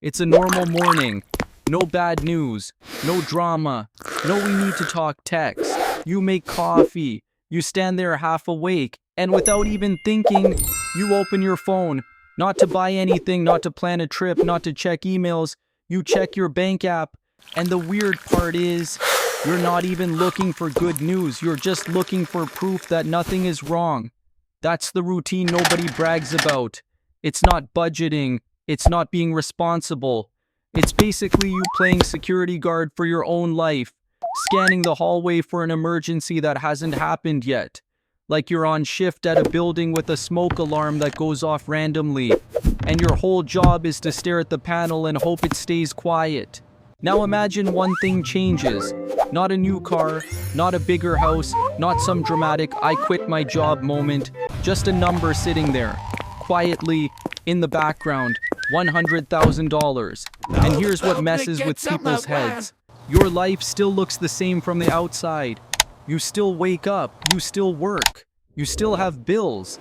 It's a normal morning. No bad news. No drama. No we need to talk text. You make coffee. You stand there half awake. And without even thinking, you open your phone. Not to buy anything, not to plan a trip, not to check emails. You check your bank app. And the weird part is, you're not even looking for good news. You're just looking for proof that nothing is wrong. That's the routine nobody brags about. It's not budgeting. It's not being responsible. It's basically you playing security guard for your own life, scanning the hallway for an emergency that hasn't happened yet. Like you're on shift at a building with a smoke alarm that goes off randomly, and your whole job is to stare at the panel and hope it stays quiet. Now imagine one thing changes. Not a new car, not a bigger house, not some dramatic I quit my job moment, just a number sitting there, quietly, in the background, $100,000. And here's what messes with people's heads. Your life still looks the same from the outside. You still wake up, you still work, you still have bills.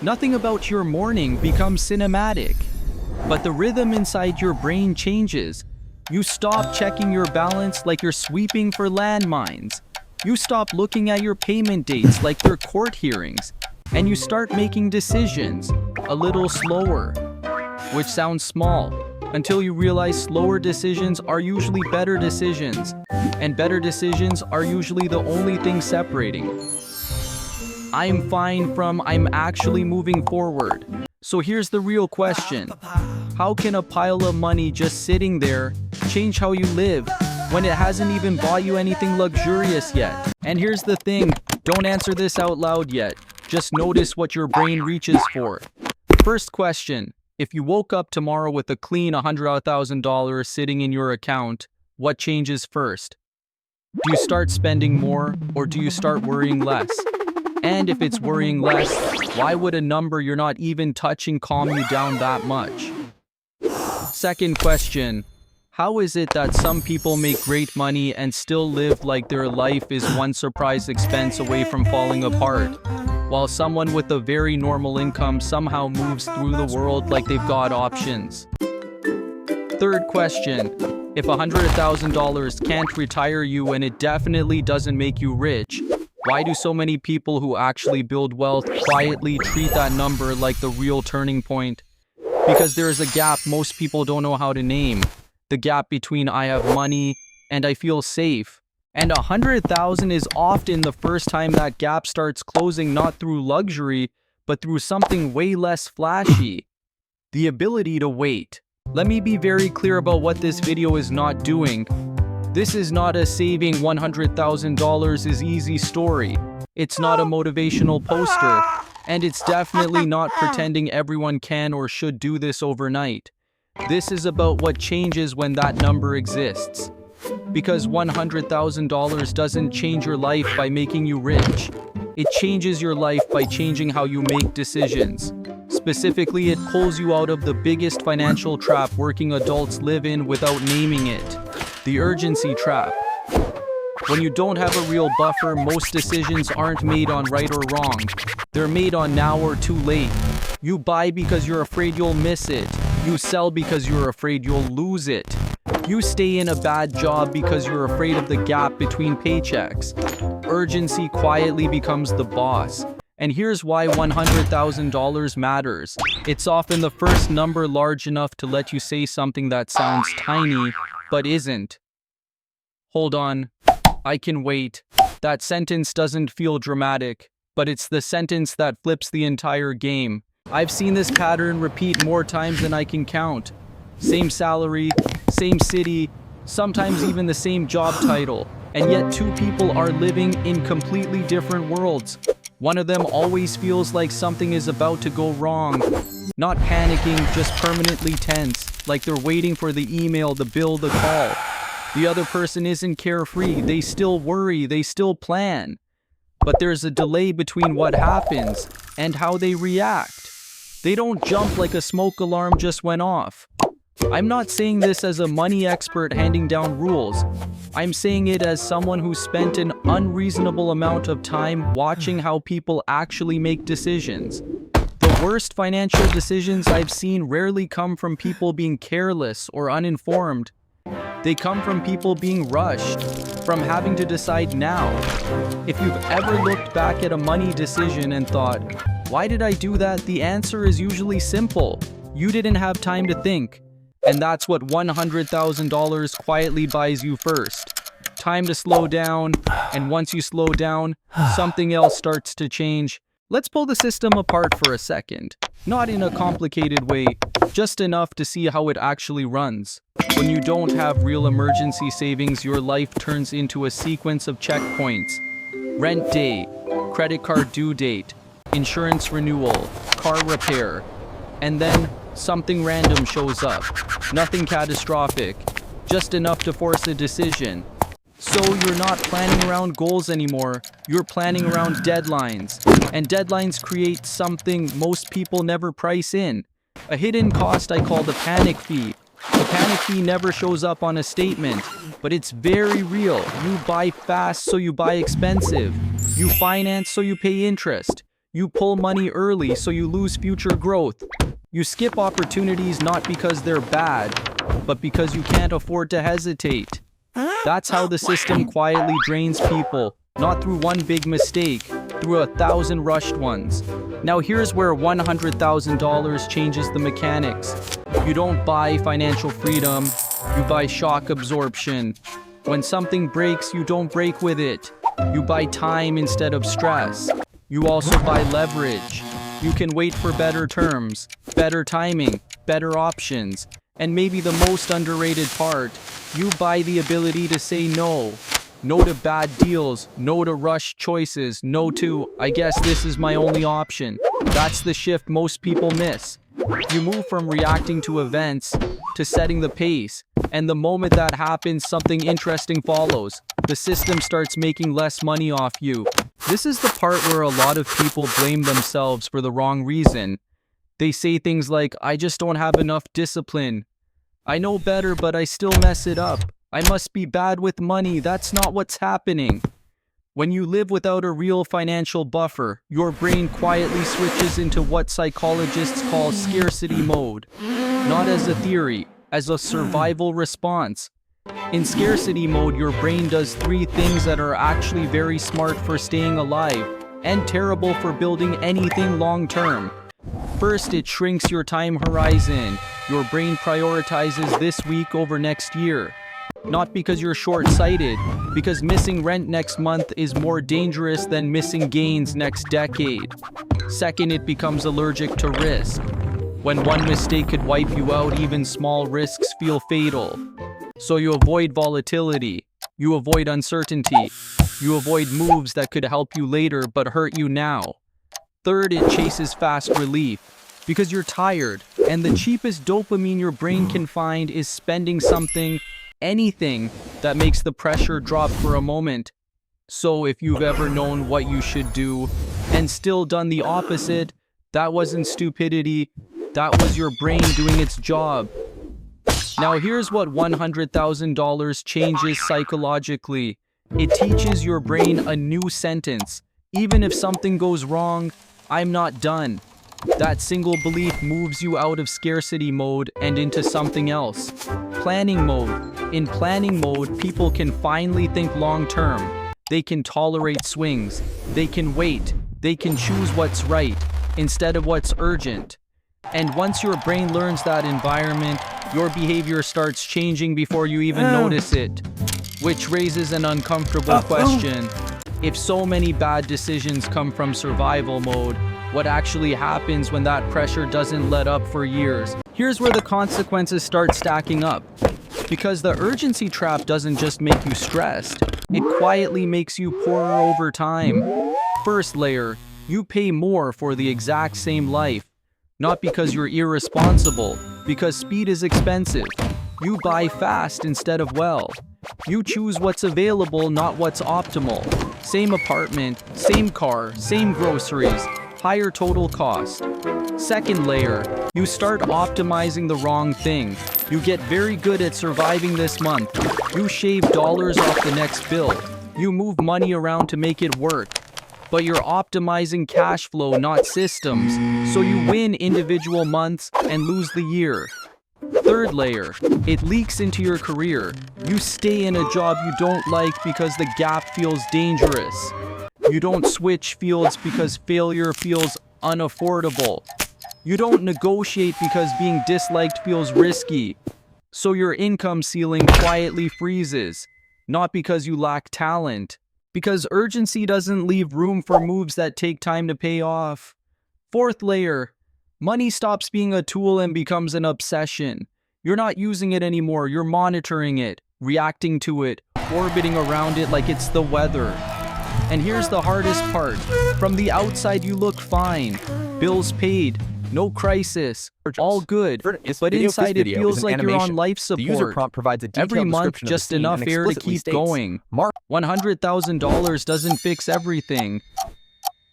Nothing about your morning becomes cinematic. But the rhythm inside your brain changes. You stop checking your balance like you're sweeping for landmines. You stop looking at your payment dates like they're court hearings. And you start making decisions a little slower, which sounds small, until you realize slower decisions are usually better decisions, and better decisions are usually the only thing separating I'm fine from I'm actually moving forward. So here's the real question. How can a pile of money just sitting there change how you live when it hasn't even bought you anything luxurious yet? And here's the thing, don't answer this out loud yet. Just notice what your brain reaches for. First question, if you woke up tomorrow with a clean $100,000 sitting in your account, what changes first? Do you start spending more or do you start worrying less? And if it's worrying less, why would a number you're not even touching calm you down that much? Second question, how is it that some people make great money and still live like their life is one surprise expense away from falling apart, while someone with a very normal income somehow moves through the world like they've got options? Third question, if $100,000 can't retire you and it definitely doesn't make you rich, why do so many people who actually build wealth quietly treat that number like the real turning point? Because there is a gap most people don't know how to name. The gap between I have money and I feel safe. And 100,000 is often the first time that gap starts closing, not through luxury, but through something way less flashy. The ability to wait. Let me be very clear about what this video is not doing. This is not a saving $100,000 is easy story. It's not a motivational poster. And it's definitely not pretending everyone can or should do this overnight. This is about what changes when that number exists. Because $100,000 doesn't change your life by making you rich. It changes your life by changing how you make decisions. Specifically, it pulls you out of the biggest financial trap working adults live in without naming it. The urgency trap. When you don't have a real buffer, most decisions aren't made on right or wrong. They're made on now or too late. You buy because you're afraid you'll miss it. You sell because you're afraid you'll lose it. You stay in a bad job because you're afraid of the gap between paychecks. Urgency quietly becomes the boss. And here's why $100,000 matters. It's often the first number large enough to let you say something that sounds tiny, but isn't. Hold on, I can wait. That sentence doesn't feel dramatic, but it's the sentence that flips the entire game. I've seen this pattern repeat more times than I can count. Same salary, same city, sometimes even the same job title. And yet two people are living in completely different worlds. One of them always feels like something is about to go wrong. Not panicking, just permanently tense, like they're waiting for the email, the bill, the call. The other person isn't carefree, they still worry, they still plan. But there's a delay between what happens and how they react. They don't jump like a smoke alarm just went off. I'm not saying this as a money expert handing down rules. I'm saying it as someone who spent an unreasonable amount of time watching how people actually make decisions. The The worst financial decisions I've seen rarely come from people being careless or uninformed. They come from people being rushed, from having to decide now. If you've ever looked back at a money decision and thought, "Why did I do that?" the answer is usually simple. You didn't have time to think. And that's what $100,000 quietly buys you first. Time to slow down, and once you slow down, something else starts to change. Let's pull the system apart for a second. Not in a complicated way, just enough to see how it actually runs. When you don't have real emergency savings, your life turns into a sequence of checkpoints. Rent day, credit card due date, insurance renewal, car repair, and then something random shows up. Nothing catastrophic, just enough to force a decision. So you're not planning around goals anymore, you're planning around deadlines. And deadlines create something most people never price in. A hidden cost I call the panic fee. The panic fee never shows up on a statement, but it's very real. You buy fast, so you buy expensive. You finance, so you pay interest. You pull money early, so you lose future growth. You skip opportunities not because they're bad, but because you can't afford to hesitate. That's how the system quietly drains people, not through one big mistake, through 1,000 rushed ones. Now here's where $100,000 changes the mechanics. You don't buy financial freedom, you buy shock absorption. When something breaks, you don't break with it. You buy time instead of stress. You also buy leverage. You can wait for better terms, better timing, better options. And maybe the most underrated part, you buy the ability to say no. No to bad deals, no to rushed choices, no to, "I guess this is my only option." That's the shift most people miss. You move from reacting to events to setting the pace, and the moment that happens, something interesting follows. The system starts making less money off you. This is the part where a lot of people blame themselves for the wrong reason. They say things like, "I just don't have enough discipline. I know better, but I still mess it up. I must be bad with money." That's not what's happening. When you live without a real financial buffer, your brain quietly switches into what psychologists call scarcity mode. Not as a theory, as a survival response. In scarcity mode, your brain does three things that are actually very smart for staying alive and terrible for building anything long-term. First, it shrinks your time horizon. Your brain prioritizes this week over next year. Not because you're short-sighted, because missing rent next month is more dangerous than missing gains next decade. Second, it becomes allergic to risk. When one mistake could wipe you out, even small risks feel fatal. So you avoid volatility, you avoid uncertainty, you avoid moves that could help you later but hurt you now. Third, it chases fast relief, because you're tired, and the cheapest dopamine your brain can find is spending something, anything, that makes the pressure drop for a moment. So if you've ever known what you should do, and still done the opposite, that wasn't stupidity, that was your brain doing its job. Now here's what $100,000 changes psychologically. It teaches your brain a new sentence. Even if something goes wrong, I'm not done. That single belief moves you out of scarcity mode and into something else. Planning mode. In planning mode, people can finally think long-term. They can tolerate swings. They can wait. They can choose what's right instead of what's urgent. And once your brain learns that environment, your behavior starts changing before you even notice it. Which raises an uncomfortable question. If so many bad decisions come from survival mode, what actually happens when that pressure doesn't let up for years? Here's where the consequences start stacking up. Because the urgency trap doesn't just make you stressed, it quietly makes you poorer over time. First layer, you pay more for the exact same life. Not because you're irresponsible, because speed is expensive. You buy fast instead of well. You choose what's available, not what's optimal. Same apartment, same car, same groceries, higher total cost. Second layer, you start optimizing the wrong thing. You get very good at surviving this month. You shave dollars off the next bill. You move money around to make it work. but you're optimizing cash flow, not systems, so you win individual months and lose the year. Third layer, it leaks into your career. You stay in a job you don't like because the gap feels dangerous. You don't switch fields because failure feels unaffordable. You don't negotiate because being disliked feels risky. So your income ceiling quietly freezes, not because you lack talent, because urgency doesn't leave room for moves that take time to pay off. Fourth layer, money stops being a tool and becomes an obsession. You're not using it anymore, you're monitoring it, reacting to it, orbiting around it like it's the weather. And here's the hardest part. From the outside you look fine. Bills paid, no crisis, all good, but inside it feels like you're on life support. The user prompt provides a detailed Every month description of the just scene enough and air to explicitly keep states, going. $100,000 doesn't fix everything,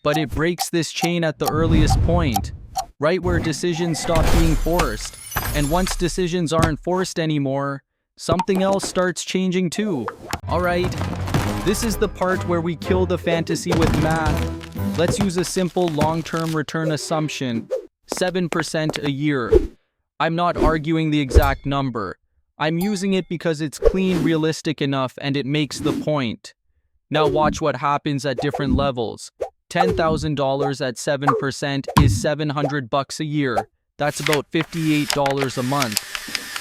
but it breaks this chain at the earliest point, right where decisions stop being forced. And once decisions aren't forced anymore, something else starts changing too. Alright, this is the part where we kill the fantasy with math. Let's use a simple long-term return assumption, 7% a year. I'm not arguing the exact number. I'm using it because it's clean, realistic enough, and it makes the point. Now watch what happens at different levels. $10,000 at 7% is $700 a year. That's about $58 a month.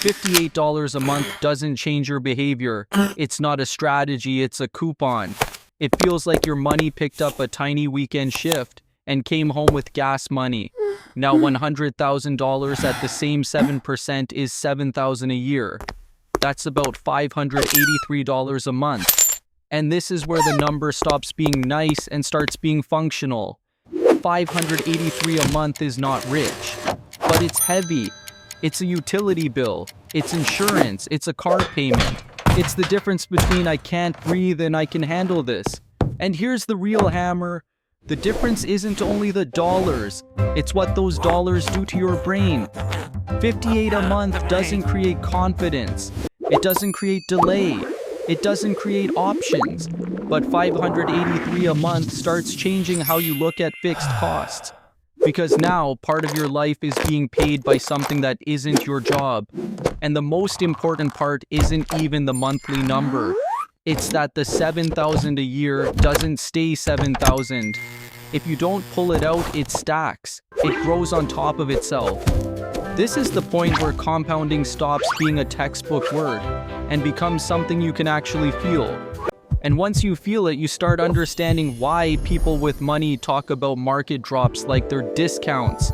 $58 a month doesn't change your behavior. It's not a strategy, it's a coupon. It feels like your money picked up a tiny weekend shift and came home with gas money. Now $100,000 at the same 7% is $7,000 a year. That's about $583 a month. And this is where the number stops being nice and starts being functional. $583 a month is not rich, but it's heavy. It's a utility bill, it's insurance, it's a car payment. It's the difference between I can't breathe and I can handle this. And here's the real hammer. The difference isn't only the dollars, it's what those dollars do to your brain. 58 a month doesn't create confidence. It doesn't create delay. It doesn't create options. But 583 a month starts changing how you look at fixed costs. Because now part of your life is being paid by something that isn't your job. And the most important part isn't even the monthly number. It's that the 7,000 a year doesn't stay 7,000. If you don't pull it out, it stacks. It grows on top of itself. This is the point where compounding stops being a textbook word and becomes something you can actually feel. And once you feel it, you start understanding why people with money talk about market drops like they're discounts.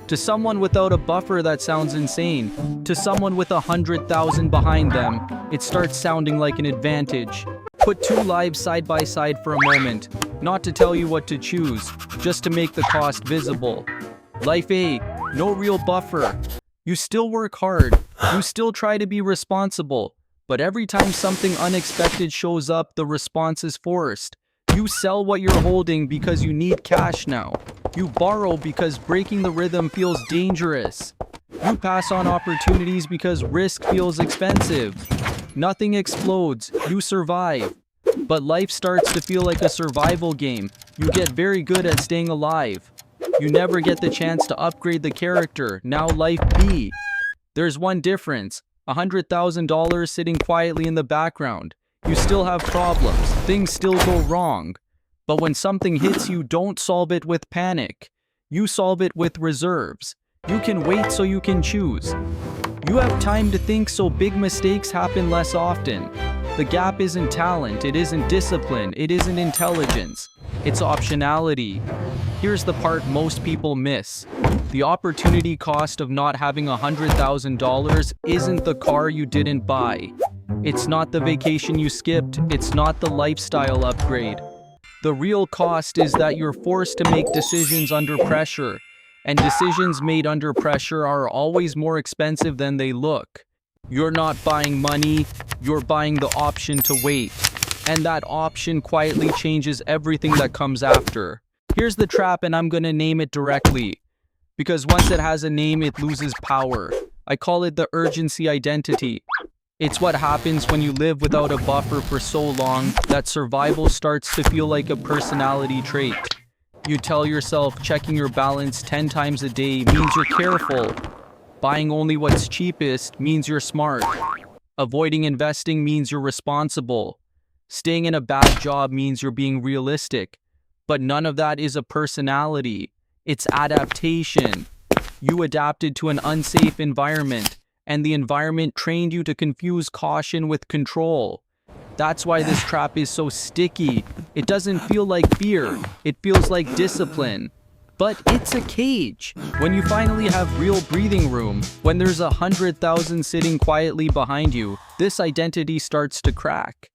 To someone without a buffer, that sounds insane. To someone with 100,000 behind them, it starts sounding like an advantage. Put two lives side by side for a moment, not to tell you what to choose, just to make the cost visible. Life A, no real buffer. You still work hard, you still try to be responsible, but every time something unexpected shows up, the response is forced. You sell what you're holding because you need cash now. You borrow because breaking the rhythm feels dangerous. You pass on opportunities because risk feels expensive. Nothing explodes, you survive. But life starts to feel like a survival game. You get very good at staying alive. You never get the chance to upgrade the character. Now life B. There's one difference. $100,000 sitting quietly in the background. You still have problems. Things still go wrong. But when something hits you, don't solve it with panic. You solve it with reserves. You can wait so you can choose. You have time to think so big mistakes happen less often. The gap isn't talent, it isn't discipline, it isn't intelligence. It's optionality. Here's the part most people miss. The opportunity cost of not having $100,000 isn't the car you didn't buy. It's not the vacation you skipped, it's not the lifestyle upgrade. The real cost is that you're forced to make decisions under pressure, and decisions made under pressure are always more expensive than they look. You're not buying money, you're buying the option to wait. And that option quietly changes everything that comes after. Here's the trap, and I'm gonna name it directly. Because once it has a name, it loses power. I call it the urgency identity. It's what happens when you live without a buffer for so long that survival starts to feel like a personality trait. You tell yourself checking your balance 10 times a day means you're careful. Buying only what's cheapest means you're smart. Avoiding investing means you're responsible. Staying in a bad job means you're being realistic. But none of that is a personality. It's adaptation. You adapted to an unsafe environment, and the environment trained you to confuse caution with control. That's why this trap is so sticky. It doesn't feel like fear. It feels like discipline. But it's a cage. When you finally have real breathing room, when there's 100,000 sitting quietly behind you, this identity starts to crack.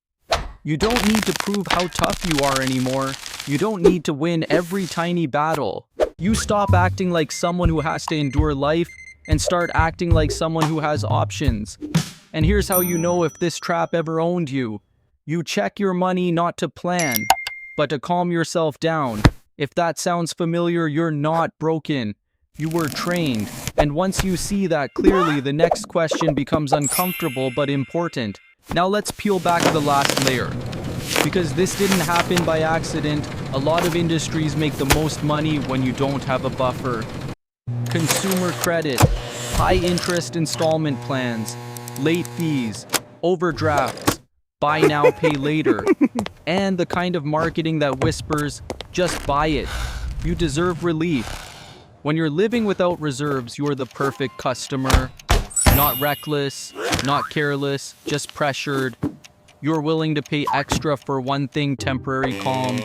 You don't need to prove how tough you are anymore. You don't need to win every tiny battle. You stop acting like someone who has to endure life and start acting like someone who has options. And here's how you know if this trap ever owned you. You check your money not to plan, but to calm yourself down. If that sounds familiar, you're not broken. You were trained. And once you see that clearly, the next question becomes uncomfortable but important. Now let's peel back the last layer. Because this didn't happen by accident, a lot of industries make the most money when you don't have a buffer. Consumer credit, high interest installment plans, late fees, overdrafts, buy now, pay later, and the kind of marketing that whispers, just buy it. You deserve relief. When you're living without reserves, you're the perfect customer. Not reckless, not careless, just pressured. You're willing to pay extra for one thing, temporary calm.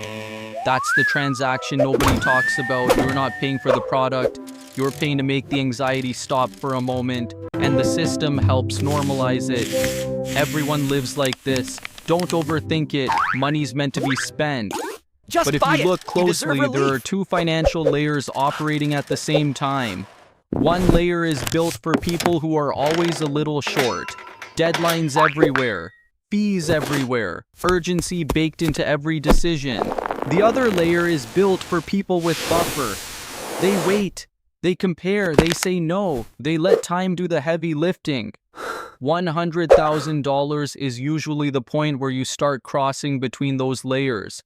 That's the transaction nobody talks about. You're not paying for the product. You're paying to make the anxiety stop for a moment. And the system helps normalize it. Everyone lives like this. Don't overthink it. Money's meant to be spent. But if you look closely, there are two financial layers operating at the same time. One layer is built for people who are always a little short. Deadlines everywhere. Fees everywhere, urgency baked into every decision. The other layer is built for people with buffer. They wait, they compare, they say no, they let time do the heavy lifting. $100,000 is usually the point where you start crossing between those layers.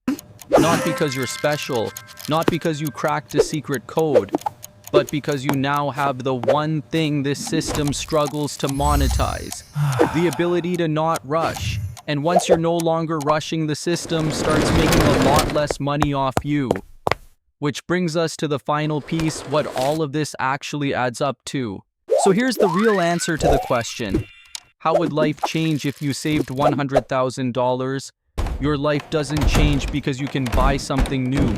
Not because you're special, not because you cracked a secret code, but because you now have the one thing this system struggles to monetize, the ability to not rush. And once you're no longer rushing, the system starts making a lot less money off you. Which brings us to the final piece, what all of this actually adds up to. So here's the real answer to the question. How would life change if you saved $100,000? Your life doesn't change because you can buy something new.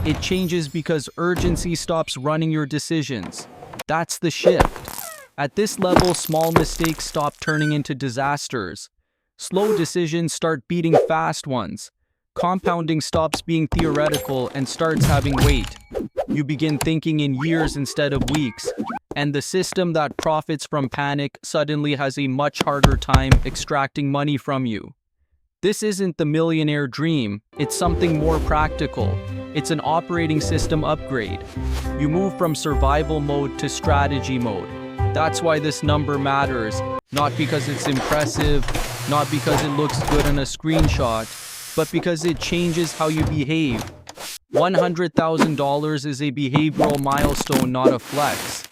It changes because urgency stops running your decisions. That's the shift. At this level, small mistakes stop turning into disasters. Slow decisions start beating fast ones. Compounding stops being theoretical and starts having weight. You begin thinking in years instead of weeks. And the system that profits from panic suddenly has a much harder time extracting money from you. This isn't the millionaire dream, it's something more practical. It's an operating system upgrade. You move from survival mode to strategy mode. That's why this number matters, not because it's impressive, not because it looks good on a screenshot, but because it changes how you behave. $100,000 is a behavioral milestone, not a flex.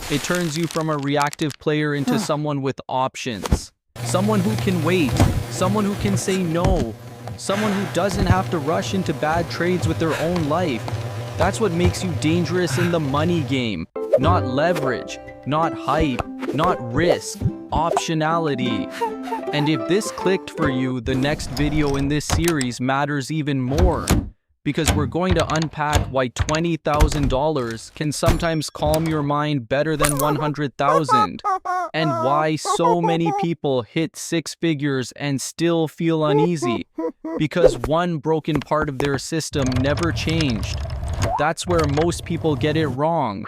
It turns you from a reactive player into someone with options. Someone who can wait, someone who can say no, someone who doesn't have to rush into bad trades with their own life. That's what makes you dangerous in the money game. Not leverage, not hype, not risk, optionality. And if this clicked for you, the next video in this series matters even more. Because we're going to unpack why $20,000 can sometimes calm your mind better than $100,000. And why so many people hit six figures and still feel uneasy. Because one broken part of their system never changed. That's where most people get it wrong.